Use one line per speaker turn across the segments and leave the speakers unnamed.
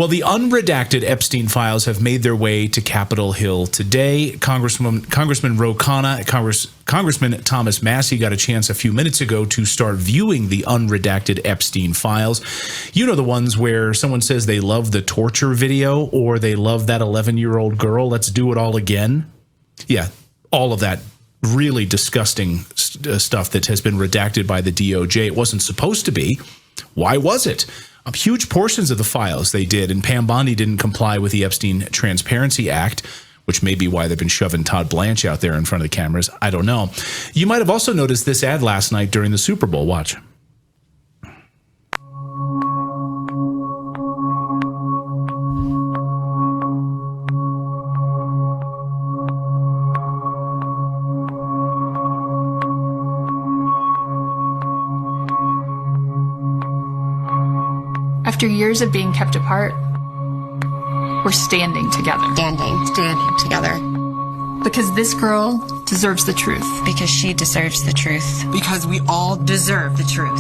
Well, the unredacted Epstein files have made their way to Capitol Hill today. Congressman Ro Khanna, Congressman Thomas Massie got a chance a few minutes ago to start viewing the unredacted Epstein files. You know, the ones where someone says they love the torture video or they love that 11-year-old girl. Let's do it all again. Yeah, all of that really disgusting stuff that has been redacted by the DOJ. It wasn't supposed to be. Why was it? Huge portions of the files they did, and Pam Bondi didn't comply with the Epstein Transparency Act, which may be why they've been shoving Todd Blanche out there in front of the cameras. I don't know. You might have also noticed this ad last night during the Super Bowl. Watch.
After years of being kept apart, we're standing together.
Standing together.
Because this girl deserves the truth.
Because she deserves the truth.
Because we all deserve the truth.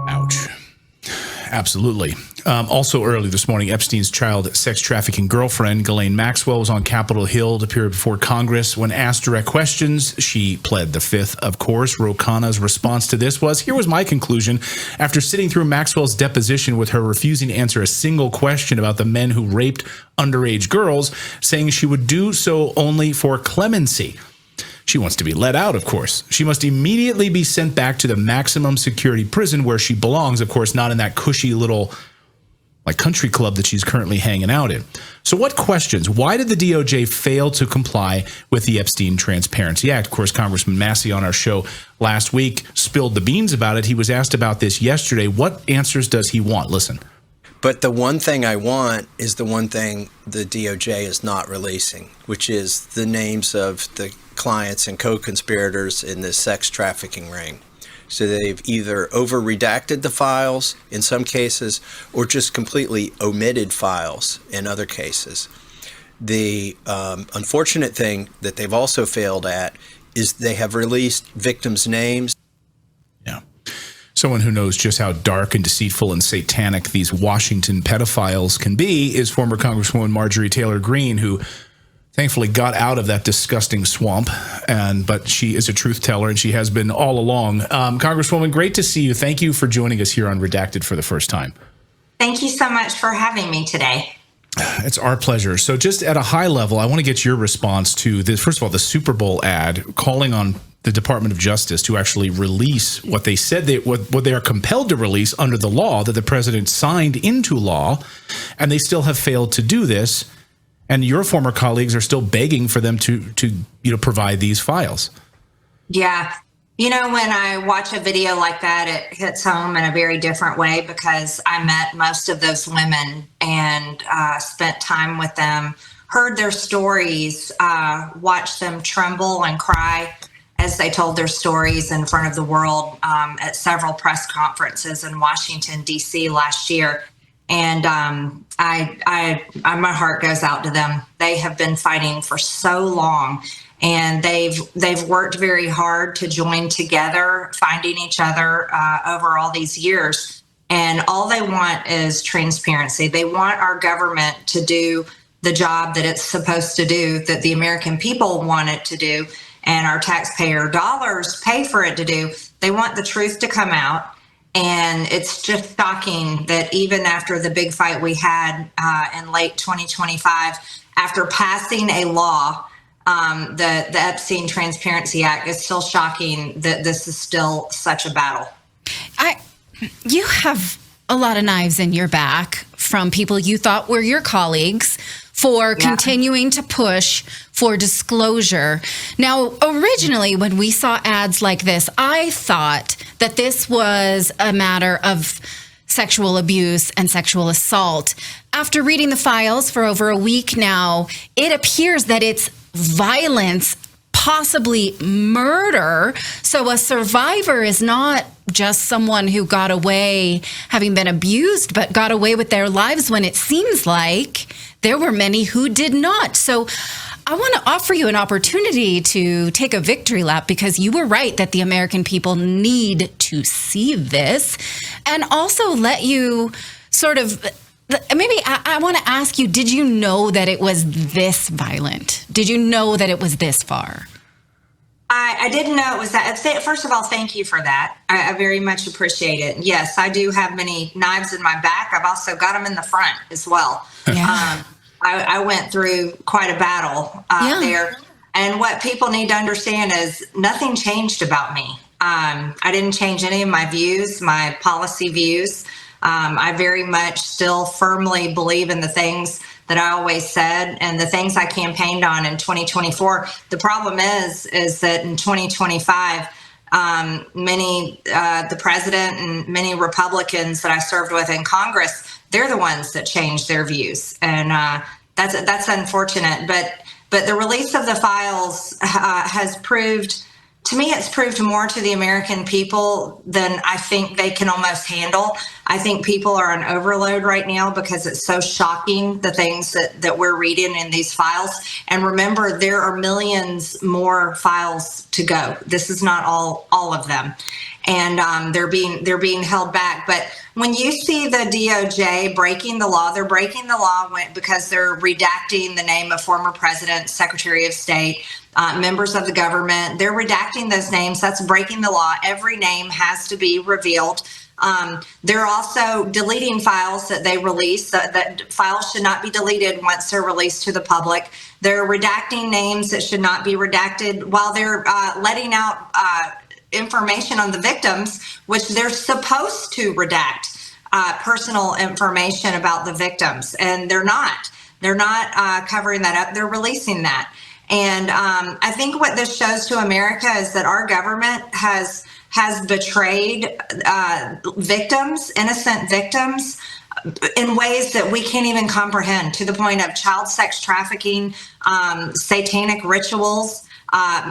Ouch. Absolutely. Also early this morning, Epstein's child sex trafficking girlfriend, Ghislaine Maxwell, was on Capitol Hill to appear before Congress. When asked direct questions, she pled the fifth, of course. Ro Khanna's response to this was, here was my conclusion. After sitting through Maxwell's deposition with her refusing to answer a single question about the men who raped underage girls, saying she would do so only for clemency. She wants to be let out, of course. She must immediately be sent back to the maximum security prison where she belongs, of course, not in that cushy little country club that she's currently hanging out in. So what questions? Why did the DOJ fail to comply with the Epstein Transparency Act? Of course, Congressman Massie on our show last week spilled the beans about it. He was asked about this yesterday. What answers does he want? Listen.
But the one thing I want is the one thing the DOJ is not releasing, which is the names of the clients and co-conspirators in this sex trafficking ring. So they've either over-redacted the files in some cases or just completely omitted files in other cases. The unfortunate thing that they've also failed at is they have released victims' names.
Yeah. Someone who knows just how dark and deceitful and satanic these Washington pedophiles can be is former Congresswoman Marjorie Taylor Greene, who thankfully got out of that disgusting swamp, but she is a truth teller, and she has been all along. Congresswoman, great to see you. Thank you for joining us here on Redacted for the first time.
Thank you so much for having me today.
It's our pleasure. So just at a high level, I want to get your response to this. First of all, the Super Bowl ad calling on the Department of Justice to actually release what they said what they are compelled to release under the law that the president signed into law, and they still have failed to do this. And your former colleagues are still begging for them to provide these files.
Yeah. When I watch a video like that, it hits home in a very different way because I met most of those women and spent time with them, heard their stories, watched them tremble and cry as they told their stories in front of the world at several press conferences in Washington, D.C. last year. And my heart goes out to them. They have been fighting for so long, and they've worked very hard to join together, finding each other over all these years. And all they want is transparency. They want our government to do the job that it's supposed to do, that the American people want it to do, and our taxpayer dollars pay for it to do. They want the truth to come out. And it's just shocking that even after the big fight we had in late 2025, after passing a law, the Epstein Transparency Act, is still shocking that this is still such a battle.
You have a lot of knives in your back from people you thought were your colleagues for continuing to push for disclosure. Now, originally, when we saw ads like this, I thought that this was a matter of sexual abuse and sexual assault. After reading the files for over a week now, it appears that it's violence, possibly murder. So a survivor is not just someone who got away having been abused, but got away with their lives when it seems like there were many who did not. So I want to offer you an opportunity to take a victory lap, because you were right that the American people need to see this, and also let you sort of, maybe I want to ask you, did you know that it was this violent? Did you know that it was this far?
I didn't know it was that. First of all, thank you for that. I very much appreciate it. Yes, I do have many knives in my back. I've also got them in the front as well.
Yeah.
I went through quite a battle there. And what people need to understand is nothing changed about me. I didn't change any of my views, my policy views. I very much still firmly believe in the things that I always said and the things I campaigned on in 2024. The problem is that in 2025, the president and many Republicans that I served with in Congress, they're the ones that changed their views. And that's unfortunate. But the release of the files has proved, to me, it's proved more to the American people than I think they can almost handle. I think people are on overload right now because it's so shocking, the things that we're reading in these files. And remember, there are millions more files to go. This is not all of them. And they're being held back. But when you see the DOJ breaking the law, they're breaking the law because they're redacting the name of former president, Secretary of State, members of the government. They're redacting those names. That's breaking the law. Every name has to be revealed. They're also deleting files that they release. That files should not be deleted once they're released to the public. They're redacting names that should not be redacted while they're letting out information on the victims, which they're supposed to redact personal information about the victims, and they're not. They're not covering that up. They're releasing that. And I think what this shows to America is that our government has betrayed victims, innocent victims, in ways that we can't even comprehend, to the point of child sex trafficking, satanic rituals,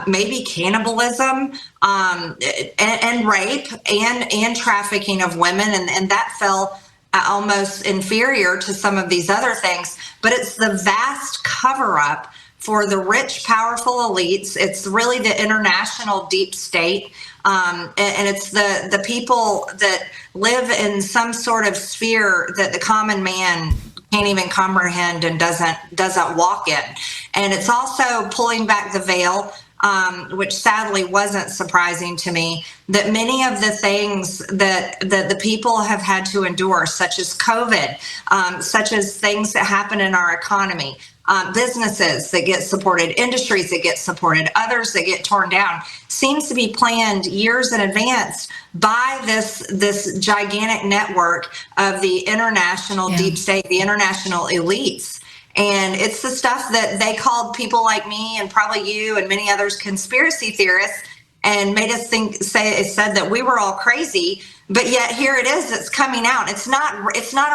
maybe cannibalism, and rape and trafficking of women. And that fell almost inferior to some of these other things. But it's the vast cover-up for the rich, powerful elites. It's really the international deep state. And it's the people that live in some sort of sphere that the common man can't even comprehend and doesn't walk in. And it's also pulling back the veil, which sadly wasn't surprising to me, that many of the things that the people have had to endure, such as COVID, such as things that happen in our economy, businesses that get supported, industries that get supported, others that get torn down, seems to be planned years in advance by this gigantic network of the international deep state, the international elites. And it's the stuff that they called people like me and probably you and many others conspiracy theorists, and made us said that we were all crazy. But yet here it is, it's coming out. It's not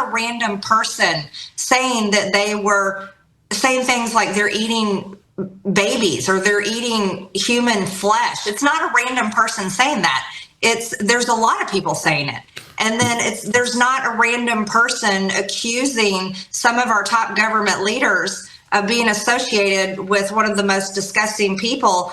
a random person saying that they were saying things like they're eating babies or they're eating human flesh. It's not a random person saying that. There's a lot of people saying it. And then there's not a random person accusing some of our top government leaders of being associated with one of the most disgusting people,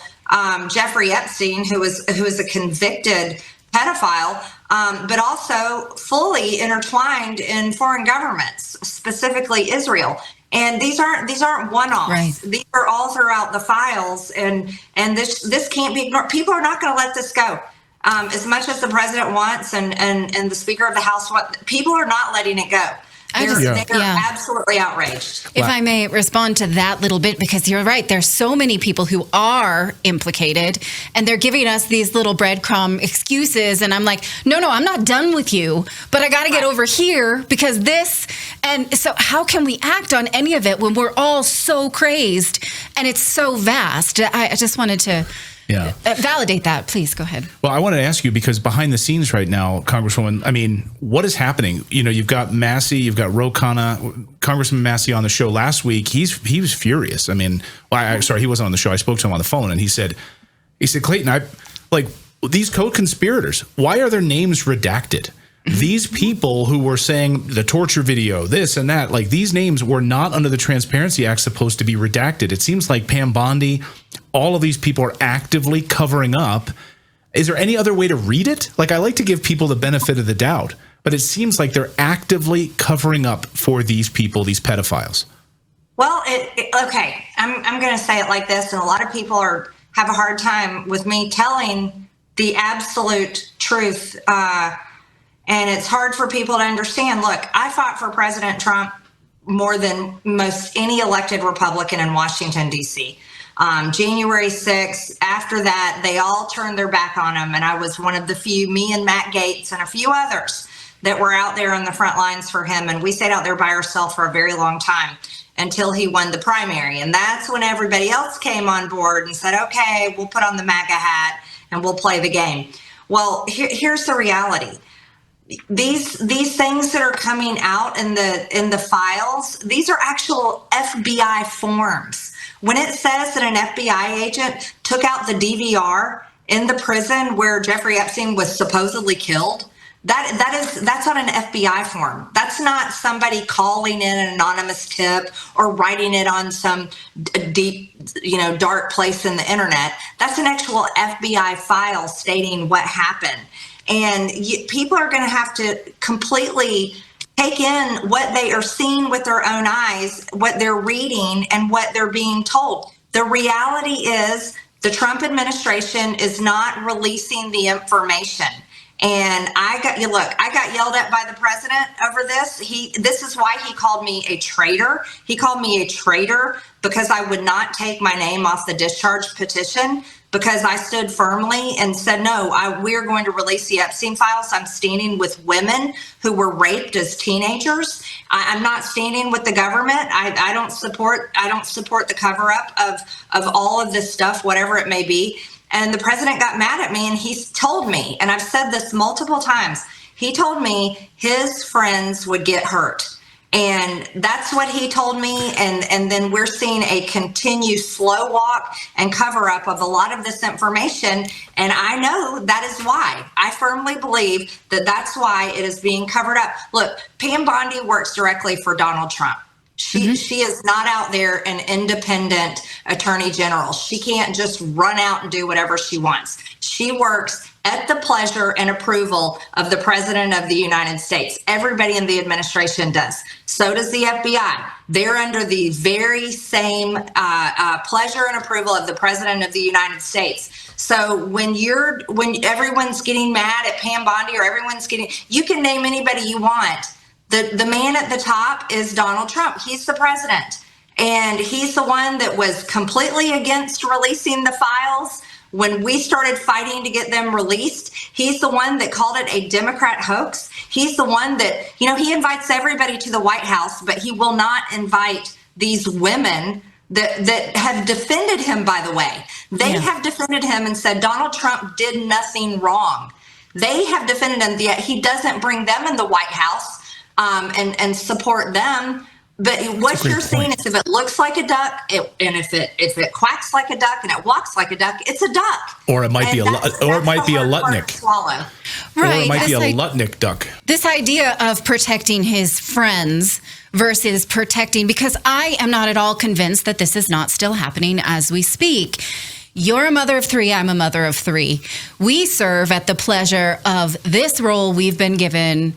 Jeffrey Epstein, who is a convicted pedophile, but also fully intertwined in foreign governments, specifically Israel. And these aren't one-offs. Right. These are all throughout the files, and this can't be ignored. People are not going to let this go. As much as the president wants and the Speaker of the House wants, people are not letting it go. They're absolutely outraged.
If I may respond to that little bit, because you're right, there's so many people who are implicated, and they're giving us these little breadcrumb excuses, and I'm like, no, I'm not done with you, but I got to get over here because this, and so how can we act on any of it when we're all so crazed and it's so vast? I just wanted to validate that. Please go ahead.
Well, I wanted to ask you, because behind the scenes right now, Congresswoman, I mean, what is happening? You know, you've got Massie, you've got Ro Khanna, Congressman Massie on the show last week. He was furious. I mean, sorry, he wasn't on the show. I spoke to him on the phone, and he said, Clayton, these co-conspirators, why are their names redacted? These people who were saying the torture video, this and that, like these names were not under the Transparency Act supposed to be redacted. It seems like Pam Bondi, all of these people are actively covering up. Is there any other way to read it? Like, I like to give people the benefit of the doubt, but it seems like they're actively covering up for these people, these pedophiles.
Well, okay, I'm going to say it like this, and a lot of people have a hard time with me telling the absolute truth, and it's hard for people to understand. Look, I fought for President Trump more than most any elected Republican in Washington, D.C. January 6th, after that, they all turned their back on him, and I was one of the few, me and Matt Gaetz and a few others, that were out there on the front lines for him, and we stayed out there by ourselves for a very long time until he won the primary. And that's when everybody else came on board and said, okay, we'll put on the MAGA hat and we'll play the game. Well, here's the reality. These things that are coming out in the files, these are actual FBI forms. When it says that an FBI agent took out the DVR in the prison where Jeffrey Epstein was supposedly killed, that's on an FBI form. That's not somebody calling in an anonymous tip or writing it on some deep, dark place in the internet. That's an actual FBI file stating what happened. And people are going to have to completely take in what they are seeing with their own eyes, what they're reading, and what they're being told. The reality is the Trump administration is not releasing the information. And I got yelled at by the president over this. This is why he called me a traitor. He called me a traitor because I would not take my name off the discharge petition, because I stood firmly and said, no, we're going to release the Epstein files. I'm standing with women who were raped as teenagers. I'm not standing with the government. I don't support the cover up of all of this stuff, whatever it may be. And the president got mad at me, and he's told me, and I've said this multiple times, he told me his friends would get hurt. And that's what he told me. And then we're seeing a continued slow walk and cover up of a lot of this information. And I know that is why. I firmly believe that that's why it is being covered up. Look, Pam Bondi works directly for Donald Trump. She is not out there an independent attorney general. She can't just run out and do whatever she wants. She works at the pleasure and approval of the President of the United States. Everybody in the administration does. So does the FBI. They're under the very same pleasure and approval of the President of the United States. So when everyone's getting mad at Pam Bondi, or you can name anybody you want. The man at the top is Donald Trump. He's the president. And he's the one that was completely against releasing the files when we started fighting to get them released. He's the one that called it a Democrat hoax. He's the one that, he invites everybody to the White House, but he will not invite these women that have defended him, by the way. They have defended him and said Donald Trump did nothing wrong. They have defended him, yet he doesn't bring them in the White House and support them. But what you're seeing is, if it looks like a duck, and if it quacks like a duck and it walks like a duck, it's a duck. Or it might be a
Lutnick.
Swallow.
Right. Or it might be a Lutnick duck.
This idea of protecting his friends versus protecting, because I am not at all convinced that this is not still happening as we speak. You're a mother of three. I'm a mother of three. We serve at the pleasure of this role we've been given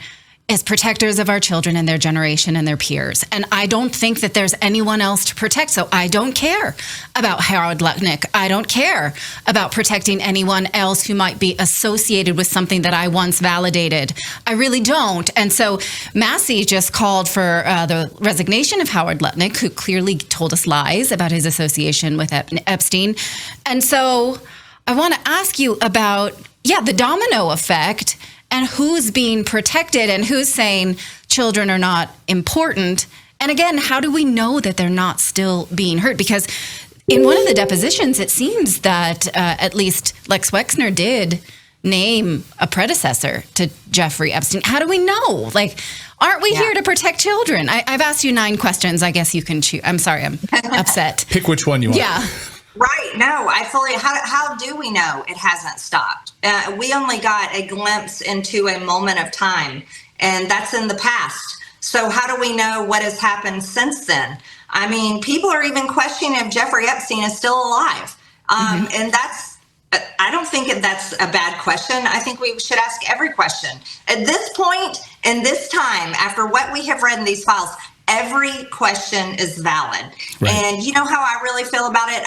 as protectors of our children and their generation and their peers. And I don't think that there's anyone else to protect. So I don't care about Howard Lutnick. I don't care about protecting anyone else who might be associated with something that I once validated. I really don't. And so Massie just called for the resignation of Howard Lutnick, who clearly told us lies about his association with Epstein. And so I want to ask you about, the domino effect, and who's being protected and who's saying children are not important. And again, how do we know that they're not still being hurt? Because in one of the depositions, it seems that at least Lex Wexner did name a predecessor to Jeffrey Epstein. How do we know? Aren't we here to protect children? I've asked you 9 questions. I guess you can choose. I'm sorry, I'm upset.
Pick which one you want.
Yeah. Right. No, I fully. How do we know it hasn't stopped? We only got a glimpse into a moment of time, and that's in the past. So how do we know what has happened since then? I mean, people are even questioning if Jeffrey Epstein is still alive. And I don't think that's a bad question. I think we should ask every question. At this point, in this time, after what we have read in these files, every question is valid. Right. And you know how I really feel about it?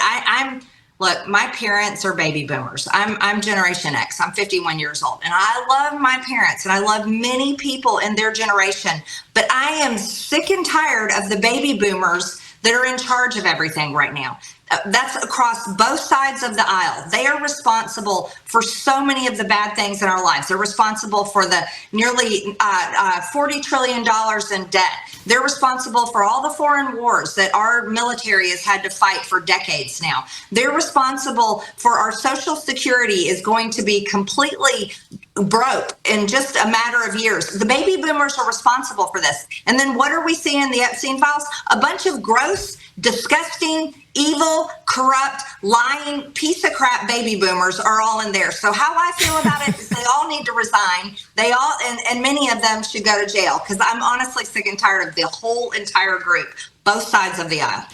Look, my parents are baby boomers. I'm Generation X. I'm 51 years old. And I love my parents and I love many people in their generation. But I am sick and tired of the baby boomers that are in charge of everything right now. That's across both sides of the aisle. They are responsible for so many of the bad things in our lives. They're responsible for the nearly $40 trillion in debt. They're responsible for all the foreign wars that our military has had to fight for decades now. They're responsible for our Social Security is going to be completely broke in just a matter of years. The baby boomers are responsible for this. And then what are we seeing in the Epstein files? A bunch of gross, disgusting, evil, corrupt, lying, piece of crap baby boomers are all in there. So how I feel about it is they all need to resign. They all, and many of them should go to jail, because I'm honestly sick and tired of the whole entire group, both sides of the aisle.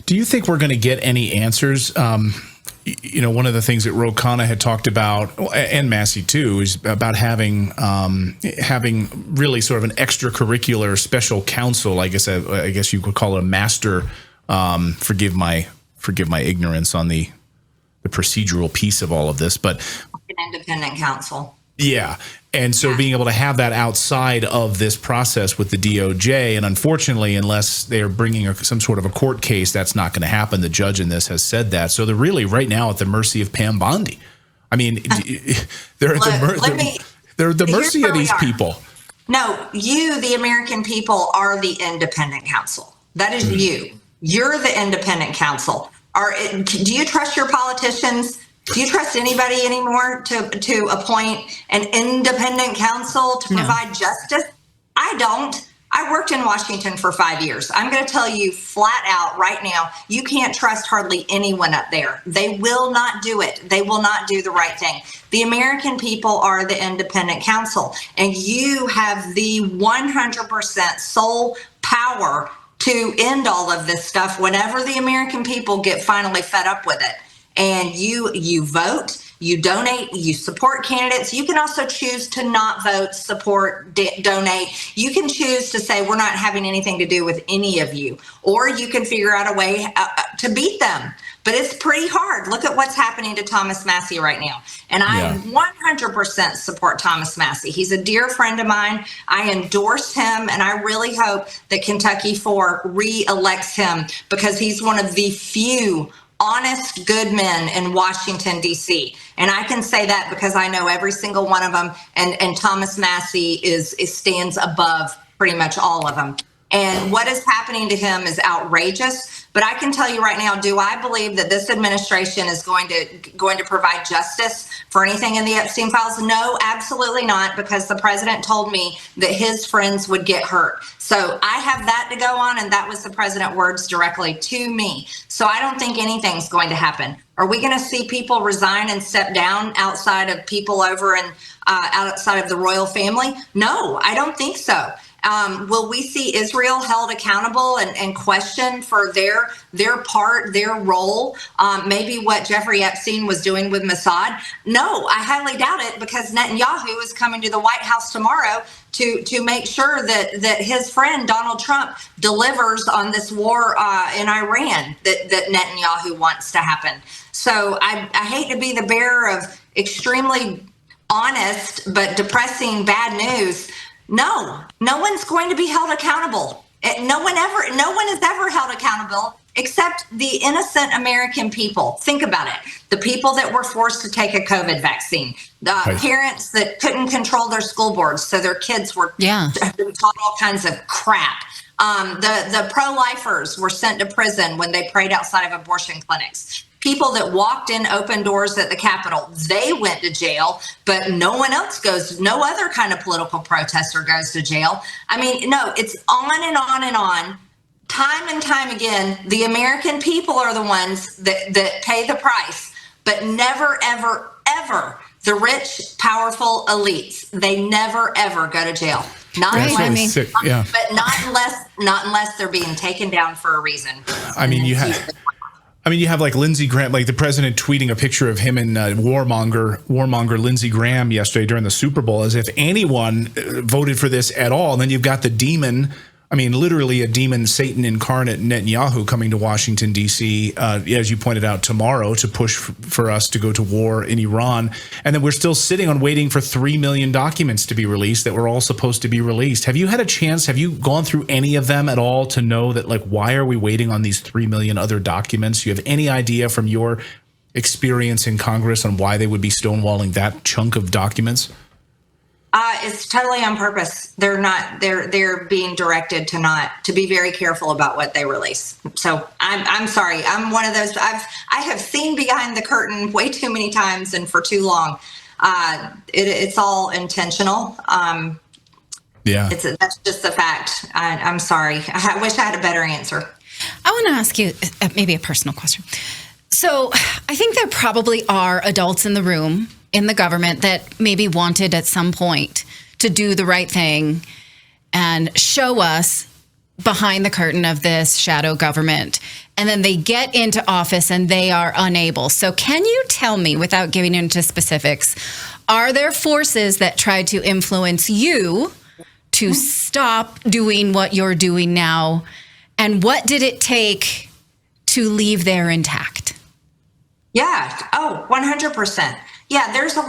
Do you think we're going to get any answers? You know, one of the things that Ro Khanna had talked about, and Massie too, is about having really sort of an extracurricular special counsel. I guess you could call it a master. Forgive my ignorance on the procedural piece of all of this, but
an independent counsel.
Yeah. And so being able to have that outside of this process with the DOJ, and unfortunately, unless they are bringing some sort of a court case, that's not going to happen. The judge in this has said that. So they're really right now at the mercy of Pam Bondi. I mean, they're at the mercy of these people.
No, you, the American people, are the independent counsel. That is you. You're the independent counsel. Do you trust your politicians? Do you trust anybody anymore to appoint an independent counsel to provide justice? I don't. I worked in Washington for 5 years. I'm going to tell you flat out right now, you can't trust hardly anyone up there. They will not do it. They will not do the right thing. The American people are the independent counsel, and you have the 100% sole power to end all of this stuff whenever the American people get finally fed up with it. And you vote, you donate, you support candidates. You can also choose to not vote, support, donate. You can choose to say we're not having anything to do with any of you, or you can figure out a way to beat them. But it's pretty hard. Look at what's happening to Thomas Massie right now. And I 100% support Thomas Massie. He's a dear friend of mine. I endorse him, and I really hope that Kentucky 4 re-elects him, because he's one of the few honest, good men in Washington, D.C. And I can say that because I know every single one of them. And Thomas Massie stands above pretty much all of them. And what is happening to him is outrageous. But I can tell you right now, do I believe that this administration is going to provide justice for anything in the Epstein files? No, absolutely not, because the president told me that his friends would get hurt. So I have that to go on, and that was the president's words directly to me. So I don't think anything's going to happen. Are we going to see people resign and step down outside of people over and outside of the royal family? No, I don't think so. Will we see Israel held accountable and questioned for their part, their role, maybe what Jeffrey Epstein was doing with Mossad? No, I highly doubt it, because Netanyahu is coming to the White House tomorrow to make sure that his friend Donald Trump delivers on this war in Iran that Netanyahu wants to happen. So I hate to be the bearer of extremely honest but depressing bad news. No one's going to be held accountable. No one is ever held accountable except the innocent American people. Think about it. The people that were forced to take a COVID vaccine, the parents that couldn't control their school boards, so their kids were taught all kinds of crap. The pro-lifers were sent to prison when they prayed outside of abortion clinics. People that walked in open doors at the Capitol, they went to jail, but no one else goes, no other kind of political protester goes to jail. I mean, no, it's on and on and on. time and time again, the American people are the ones that pay the price, but never, ever, ever the rich, powerful elites. They never, ever go to jail. Not
That's
unless,
really sick. Yeah.
but not unless they're being taken down for a reason.
I mean, you have like Lindsey Graham, like the president tweeting a picture of him and warmonger Lindsey Graham yesterday during the Super Bowl, as if anyone voted for this at all. And then you've got the demon, I mean, literally a demon, Satan incarnate Netanyahu coming to Washington, D.C., as you pointed out, tomorrow to push for us to go to war in Iran. And then we're still sitting on waiting for 3 million documents to be released that were all supposed to be released. Have you had a chance? Have you gone through any of them at all to know that, like, why are we waiting on these 3 million other documents? Do you have any idea from your experience in Congress on why they would be stonewalling that chunk of documents?
It's totally on purpose. They're being directed to be very careful about what they release. So I'm sorry. I'm one of those. I have seen behind the curtain way too many times and for too long. It's all intentional.
Yeah,
that's just the fact. I'm sorry. I wish I had a better answer.
I want to ask you maybe a personal question. So I think there probably are adults in the room, in the government, that maybe wanted at some point to do the right thing and show us behind the curtain of this shadow government. And then they get into office and they are unable. So can you tell me, without giving into specifics, are there forces that try to influence you to stop doing what you're doing now? And what did it take to leave there intact?
Yeah. Oh, 100%. Yeah, there's a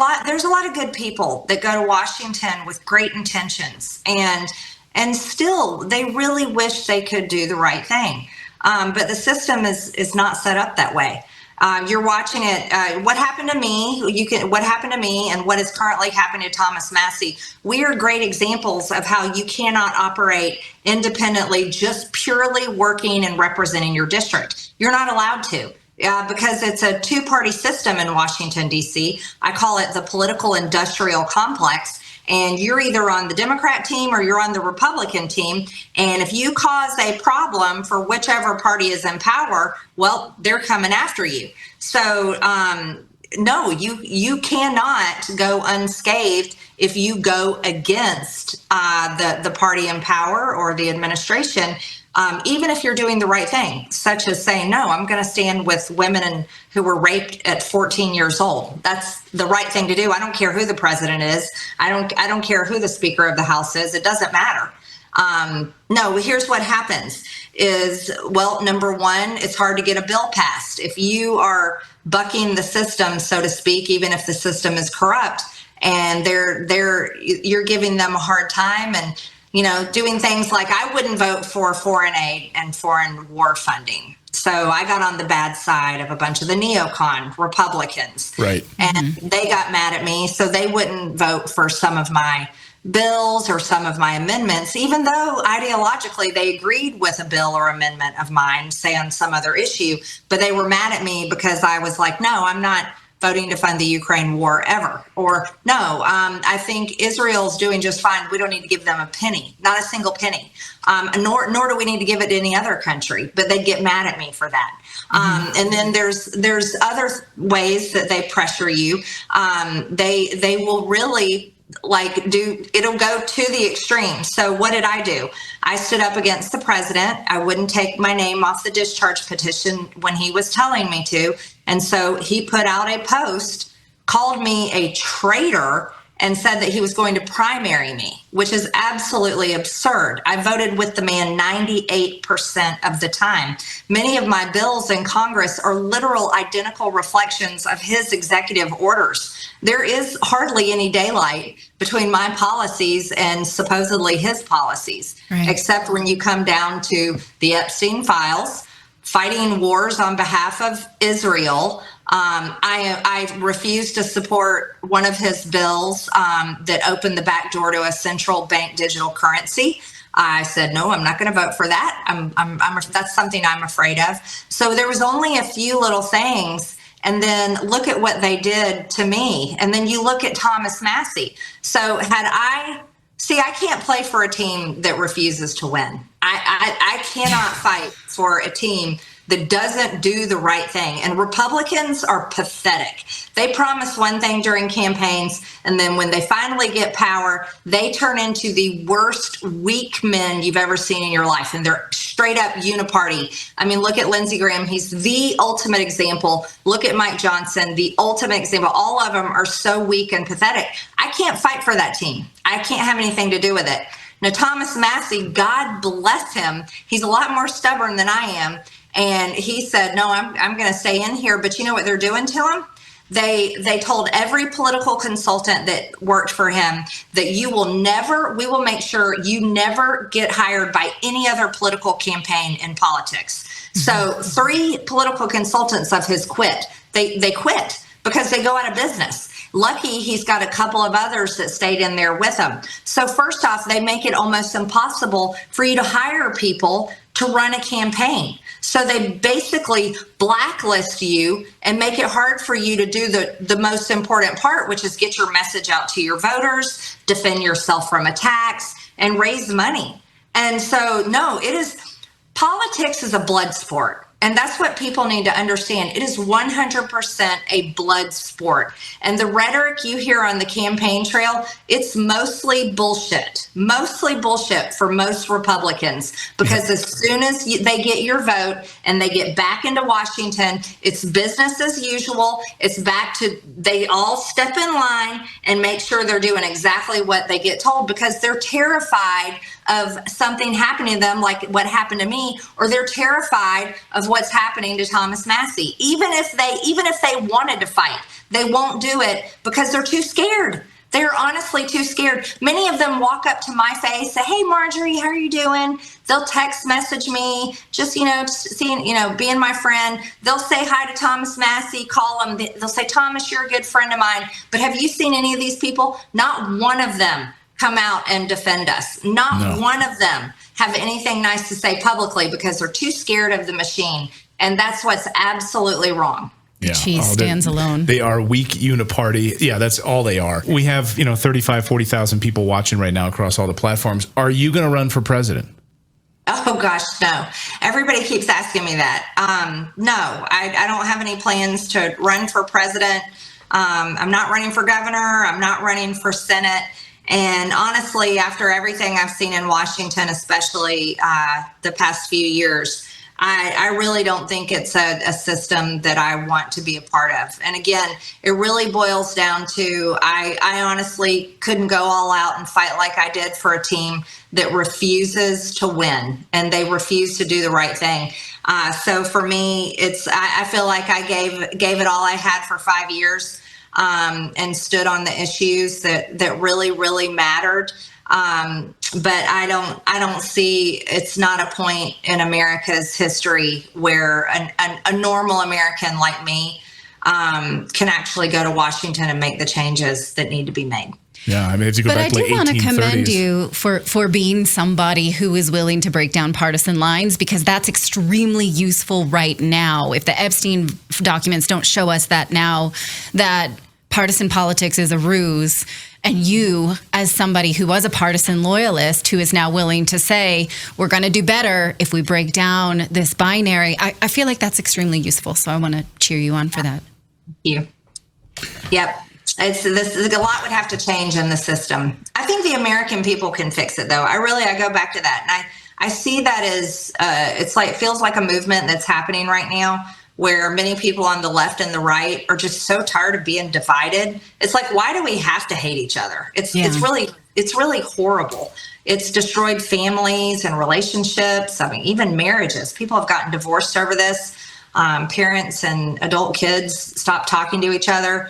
lot of good people that go to Washington with great intentions, and still they really wish they could do the right thing. But the system is not set up that way. You're watching it. What happened to me? What happened to me, and what is currently happening to Thomas Massie? We are great examples of how you cannot operate independently, just purely working and representing your district. You're not allowed to. Because it's a two-party system in Washington, D.C. I call it the political industrial complex. And you're either on the Democrat team or you're on the Republican team. And if you cause a problem for whichever party is in power, well, they're coming after you. So, no, you cannot go unscathed if you go against the party in power or the administration. Even if you're doing the right thing, such as saying, no, I'm going to stand with women who were raped at 14 years old. That's the right thing to do. I don't care who the president is. I don't care who the Speaker of the House is. It doesn't matter. No, here's what happens is, well, number one, it's hard to get a bill passed. If you are bucking the system, so to speak, even if the system is corrupt, and you're giving them a hard time and doing things like I wouldn't vote for foreign aid and foreign war funding. So I got on the bad side of a bunch of the neocon Republicans.
Right.
And they got mad at me, so they wouldn't vote for some of my bills or some of my amendments, even though ideologically they agreed with a bill or amendment of mine, say on some other issue, but they were mad at me because I was like, no, I'm not voting to fund the Ukraine war ever. Or no, I think Israel's doing just fine. We don't need to give them a penny, not a single penny, nor do we need to give it to any other country. But they get mad at me for that. And then there's other ways that they pressure you. They will really it'll go to the extreme. So what did I do? I stood up against the president. I wouldn't take my name off the discharge petition when he was telling me to. And so he put out a post, called me a traitor, and said that he was going to primary me, which is absolutely absurd. I voted with the man 98% of the time. Many of my bills in Congress are literal identical reflections of his executive orders. There is hardly any daylight between my policies and supposedly his policies, right, except when you come down to the Epstein files, fighting wars on behalf of Israel. I refused to support one of his bills that opened the back door to a central bank digital currency. I said, no, I'm not going to vote for that. That's something I'm afraid of. So there was only a few little things. And then look at what they did to me. And then you look at Thomas Massie. So I can't play for a team that refuses to win. I cannot fight for a team that doesn't do the right thing. And Republicans are pathetic. They promise one thing during campaigns, and then when they finally get power, they turn into the worst weak men you've ever seen in your life. And they're straight up uniparty. I mean, look at Lindsey Graham. He's the ultimate example. Look at Mike Johnson, the ultimate example. All of them are so weak and pathetic. I can't fight for that team. I can't have anything to do with it. Now, Thomas Massie, God bless him. He's a lot more stubborn than I am. And he said, no, I'm going to stay in here. But you know what they're doing to him? They told every political consultant that worked for him that we will make sure you never get hired by any other political campaign in politics. So 3 political consultants of his quit. They quit because they go out of business. Lucky he's got a couple of others that stayed in there with him. So first off, they make it almost impossible for you to hire people to run a campaign. So they basically blacklist you and make it hard for you to do the most important part, which is get your message out to your voters, defend yourself from attacks, and raise money. And so, no, politics is a blood sport. And that's what people need to understand. It is 100% a blood sport. And the rhetoric you hear on the campaign trail, it's mostly bullshit for most Republicans. Because as soon as they get your vote and they get back into Washington, it's business as usual. It's back to, they all step in line and make sure they're doing exactly what they get told, because they're terrified of something happening to them like what happened to me, or they're terrified of what's happening to Thomas Massie. Even if they wanted to fight, they won't do it because they're too scared. They're honestly too scared. Many of them walk up to my face, say, "Hey, Marjorie, how are you doing?" They'll text message me, just being my friend. They'll say hi to Thomas Massie, call him. They'll say, "Thomas, you're a good friend of mine, but have you seen any of these people?" Not one of them come out and defend us. Not one of them have anything nice to say publicly because they're too scared of the machine. And that's what's absolutely wrong.
Yeah.
Cheese stands alone.
They are weak uniparty. Yeah, that's all they are. We have, 35, 40,000 people watching right now across all the platforms. Are you going to run for president?
Oh, gosh, no. Everybody keeps asking me that. No, I don't have any plans to run for president. I'm not running for governor. I'm not running for Senate. And honestly, after everything I've seen in Washington, especially the past few years, I really don't think it's a system that I want to be a part of. And again, it really boils down to I honestly couldn't go all out and fight like I did for a team that refuses to win, and they refuse to do the right thing. So for me, I feel like I gave it all I had for 5 years. And stood on the issues that really, really mattered. But I don't see, it's not a point in America's history where a normal American like me can actually go to Washington and make the changes that need to be made.
Yeah, I mean, if you go
but
back to
I
late 1830s.
do want to commend you for being somebody who is willing to break down partisan lines, because that's extremely useful right now. If the Epstein documents don't show us that now, that partisan politics is a ruse, and you, as somebody who was a partisan loyalist, who is now willing to say, we're going to do better if we break down this binary, I feel like that's extremely useful. So I want to cheer you on for that.
Thank you. Yep. A lot would have to change in the system. I think the American people can fix it, though. I go back to that. And I see that as, it feels like a movement that's happening right now, where many people on the left and the right are just so tired of being divided. It's like, why do we have to hate each other? It's really horrible. It's destroyed families and relationships. I mean, even marriages. People have gotten divorced over this. Parents and adult kids stop talking to each other.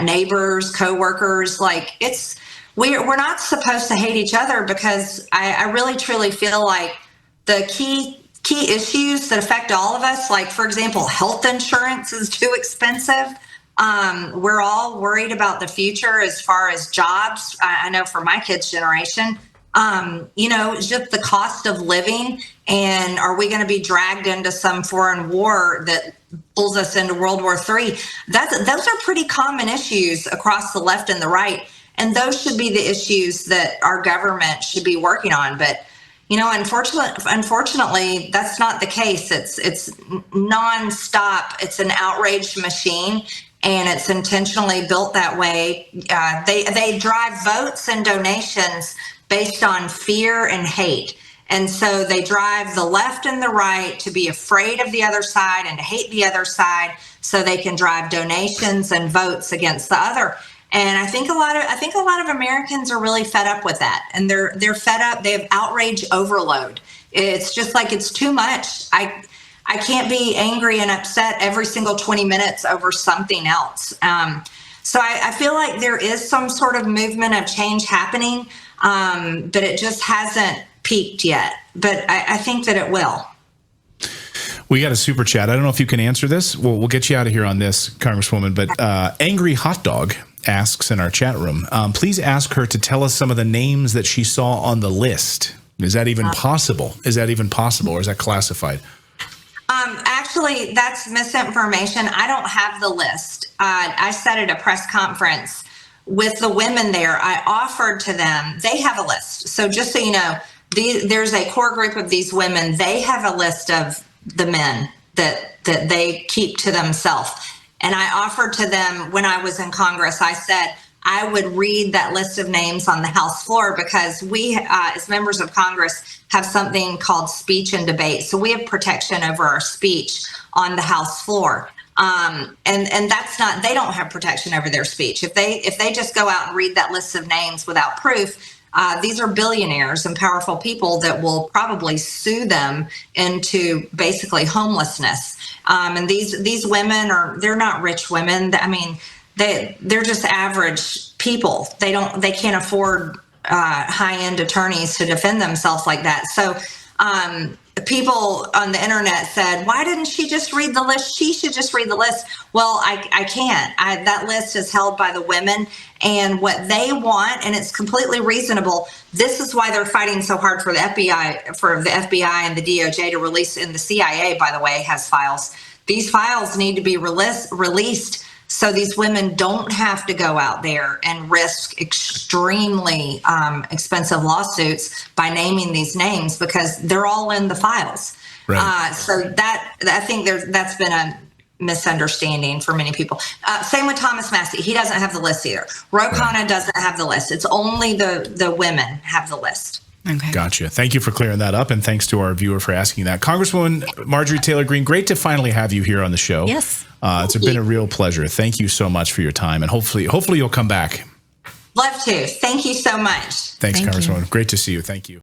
Neighbors, coworkers, we're not supposed to hate each other, because I really truly feel like the key issues that affect all of us, like, for example, health insurance is too expensive. We're all worried about the future as far as jobs. I know for my kids' generation, just the cost of living, and are we going to be dragged into some foreign war that pulls us into World War III? Those are pretty common issues across the left and the right, and those should be the issues that our government should be working on. But Unfortunately, that's not the case. It's nonstop. It's an outrage machine, and it's intentionally built that way. They drive votes and donations based on fear and hate. And so they drive the left and the right to be afraid of the other side and to hate the other side, so they can drive donations and votes against the other. And I think a lot of Americans are really fed up with that, and they're fed up. They have outrage overload. It's just like, it's too much. I can't be angry and upset every single 20 minutes over something else. So I feel like there is some sort of movement of change happening, but it just hasn't peaked yet. But I think that it will.
We got a super chat. I don't know if you can answer this. We'll get you out of here on this, Congresswoman. But Angry Hot Dog asks in our chat room, please ask her to tell us some of the names that she saw on the list. Is that even possible? Or is that classified?
Actually, that's misinformation. I don't have the list. I said at a press conference with the women there, I offered to them, they have a list. So just so you know, there's a core group of these women. They have a list of the men that they keep to themselves. And I offered to them when I was in Congress, I said, I would read that list of names on the House floor, because we, as members of Congress, have something called speech and debate. So we have protection over our speech on the House floor. And that's not, they don't have protection over their speech. If they just go out and read that list of names without proof, these are billionaires and powerful people that will probably sue them into basically homelessness. And these women they're not rich women. I mean, they're just average people. They can't afford high-end attorneys to defend themselves like that. So people on the internet said, why didn't she just read the list? She should just read the list. Well, I can't. That list is held by the women, and what they want, and it's completely reasonable. This is why they're fighting so hard for the FBI and the DOJ to release, and the CIA, by the way, has files. These files need to be released so these women don't have to go out there and risk extremely expensive lawsuits by naming these names, because they're all in the files. Right. So that, I think that's been a misunderstanding for many people. Same with Thomas Massie. He doesn't have the list either. Ro Khanna doesn't have the list. It's only the women have the list.
Okay.
Gotcha. Thank you for clearing that up, and thanks to our viewer for asking that. Congresswoman Marjorie Taylor Greene, great to finally have you here on the show.
Yes.
It's been a real pleasure. Thank you so much for your time, and hopefully you'll come back.
Love to. Thank you so much.
Thanks, Congresswoman. Great to see you. Thank you.